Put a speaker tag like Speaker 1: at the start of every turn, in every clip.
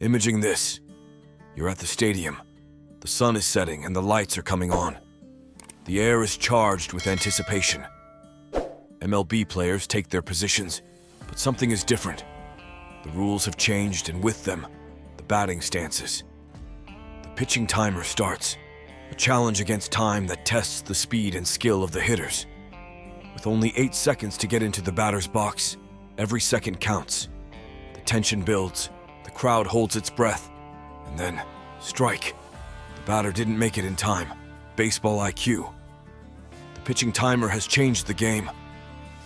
Speaker 1: Imaging this. You're at the stadium. The sun is setting and the lights are coming on. The air is charged with anticipation. MLB players take their positions, but something is different. The rules have changed, and with them, the batting stances. The pitching timer starts, a challenge against time that tests the speed and skill of the hitters. With only 8 seconds to get into the batter's box, every second counts. The tension builds, the crowd holds its breath, and then, strike. The batter didn't make it in time. Baseball IQ. The pitching timer has changed the game,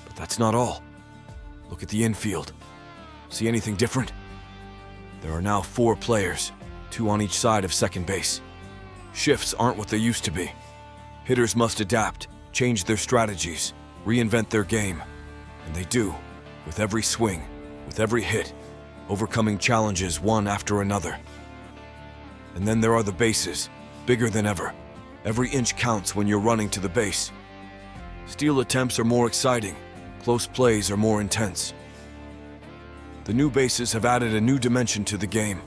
Speaker 1: but that's not all. Look at the infield. See anything different? There are now 4 players, 2 on each side of second base. Shifts aren't what they used to be. Hitters must adapt, change their strategies, reinvent their game, and they do, with every swing, with every hit, overcoming challenges one after another. And then there are the bases, bigger than ever. Every inch counts when you're running to the base. Steal attempts are more exciting, close plays are more intense. The new bases have added a new dimension to the game.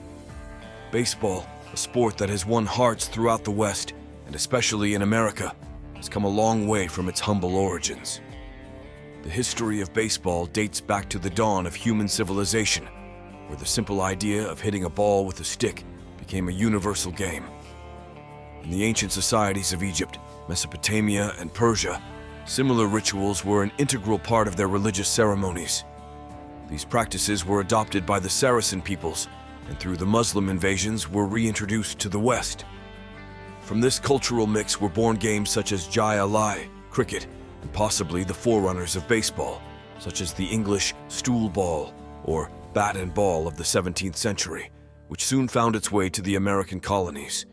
Speaker 1: Baseball, a sport that has won hearts throughout the West, and especially in America, has come a long way from its humble origins. The history of baseball dates back to the dawn of human civilization, where the simple idea of hitting a ball with a stick became a universal game. In the ancient societies of Egypt, Mesopotamia, and Persia, similar rituals were an integral part of their religious ceremonies. These practices were adopted by the Saracen peoples, and through the Muslim invasions were reintroduced to the West. From this cultural mix were born games such as Jai-Alai, cricket, and possibly the forerunners of baseball, such as the English stool ball or bat and ball of the 17th century, which soon found its way to the American colonies.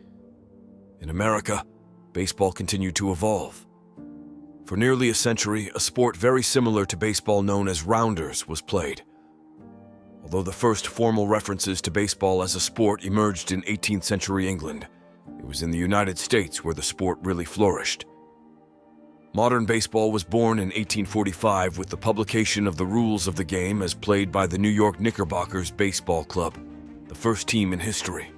Speaker 1: In America, baseball continued to evolve. For nearly a century, a sport very similar to baseball known as rounders was played. Although the first formal references to baseball as a sport emerged in 18th century England, it was in the United States where the sport really flourished. Modern baseball was born in 1845 with the publication of the rules of the game as played by the New York Knickerbockers Baseball Club, the first team in history.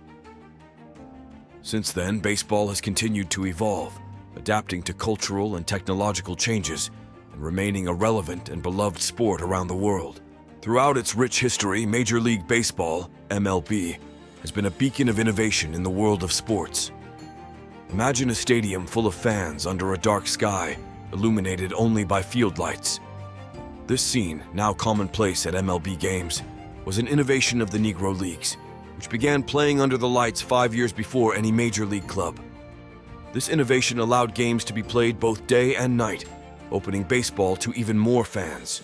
Speaker 1: Since then, baseball has continued to evolve, adapting to cultural and technological changes and remaining a relevant and beloved sport around the world. Throughout its rich history, Major League Baseball, MLB, has been a beacon of innovation in the world of sports. Imagine a stadium full of fans under a dark sky, illuminated only by field lights. This scene, now commonplace at MLB games, was an innovation of the Negro Leagues, which began playing under the lights 5 years before any major league club. This innovation allowed games to be played both day and night, opening baseball to even more fans.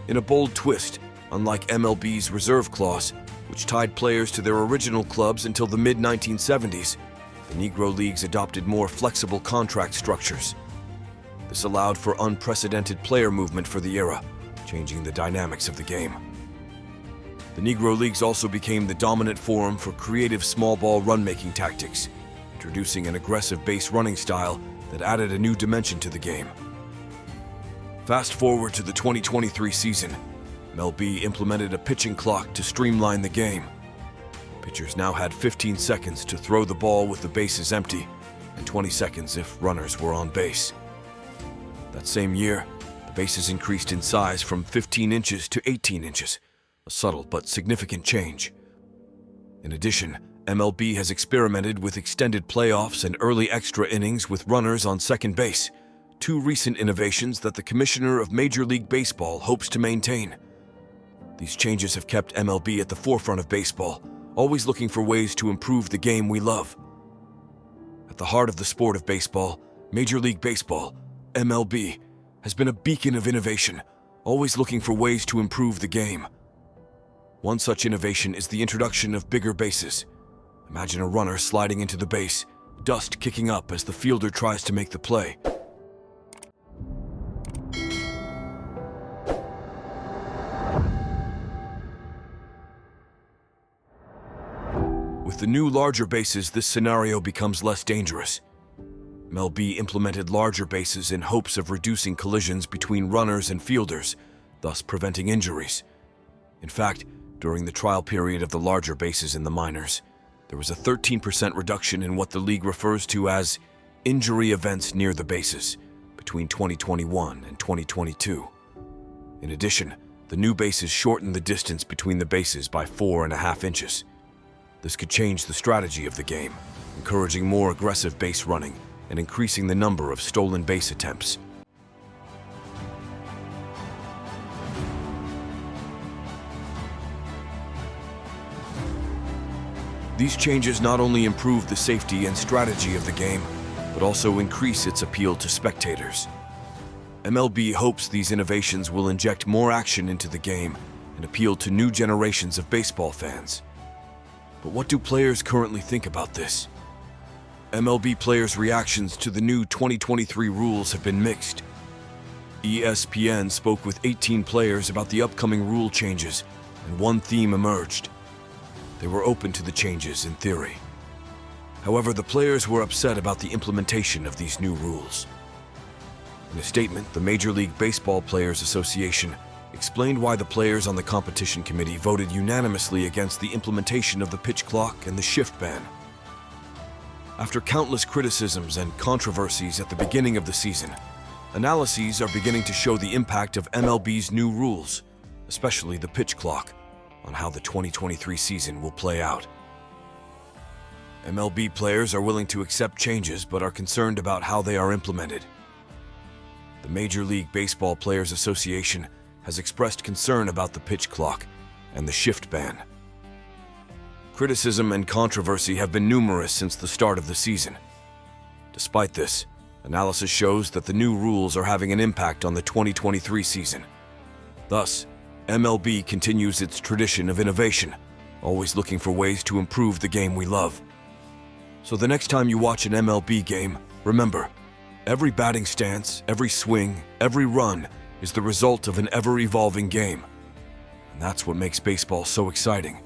Speaker 1: In a bold twist, unlike MLB's reserve clause, which tied players to their original clubs until the mid-1970s, the Negro Leagues adopted more flexible contract structures. This allowed for unprecedented player movement for the era, changing the dynamics of the game. The Negro Leagues also became the dominant forum for creative small ball run-making tactics, introducing an aggressive base running style that added a new dimension to the game. Fast forward to the 2023 season, MLB implemented a pitching clock to streamline the game. Pitchers now had 15 seconds to throw the ball with the bases empty, and 20 seconds if runners were on base. That same year, the bases increased in size from 15 inches to 18 inches, a subtle but significant change. In addition, MLB has experimented with extended playoffs and early extra innings with runners on second base, 2 recent innovations that the Commissioner of Major League Baseball hopes to maintain. These changes have kept MLB at the forefront of baseball, always looking for ways to improve the game we love. At the heart of the sport of baseball, Major League Baseball, MLB, has been a beacon of innovation, always looking for ways to improve the game. One such innovation is the introduction of bigger bases. Imagine a runner sliding into the base, dust kicking up as the fielder tries to make the play. With the new larger bases, this scenario becomes less dangerous. MLB implemented larger bases in hopes of reducing collisions between runners and fielders, thus preventing injuries. In fact, During the trial period of the larger bases in the minors, there was a 13% reduction in what the league refers to as injury events near the bases between 2021 and 2022. In addition, the new bases shortened the distance between the bases by 4.5 inches. This could change the strategy of the game, encouraging more aggressive base running and increasing the number of stolen base attempts. These changes not only improve the safety and strategy of the game, but also increase its appeal to spectators. MLB hopes these innovations will inject more action into the game and appeal to new generations of baseball fans. But what do players currently think about this? MLB players' reactions to the new 2023 rules have been mixed. ESPN spoke with 18 players about the upcoming rule changes, and one theme emerged. They were open to the changes in theory. However, the players were upset about the implementation of these new rules. In a statement, the Major League Baseball Players Association explained why the players on the competition committee voted unanimously against the implementation of the pitch clock and the shift ban. After countless criticisms and controversies at the beginning of the season, analyses are beginning to show the impact of MLB's new rules, especially the pitch clock, on how the 2023 season will play out. MLB players are willing to accept changes but are concerned about how they are implemented. The Major League Baseball Players Association has expressed concern about the pitch clock and the shift ban. Criticism and controversy have been numerous since the start of the season. Despite this, analysis shows that the new rules are having an impact on the 2023 season. Thus, MLB continues its tradition of innovation, always looking for ways to improve the game we love. So the next time you watch an MLB game, remember, every batting stance, every swing, every run is the result of an ever-evolving game. And that's what makes baseball so exciting.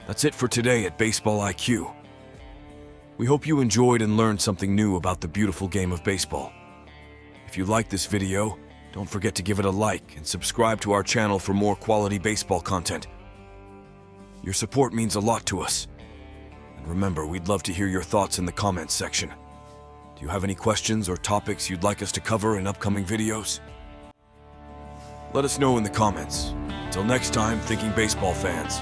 Speaker 1: That's it for today at Baseball IQ. We hope you enjoyed and learned something new about the beautiful game of baseball. If you liked this video, don't forget to give it a like and subscribe to our channel for more quality baseball content. Your support means a lot to us. And remember, we'd love to hear your thoughts in the comments section. Do you have any questions or topics you'd like us to cover in upcoming videos? Let us know in the comments. Until next time, thinking baseball fans.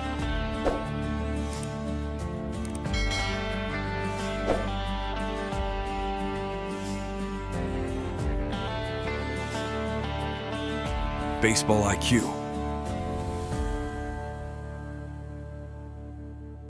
Speaker 1: Baseball IQ.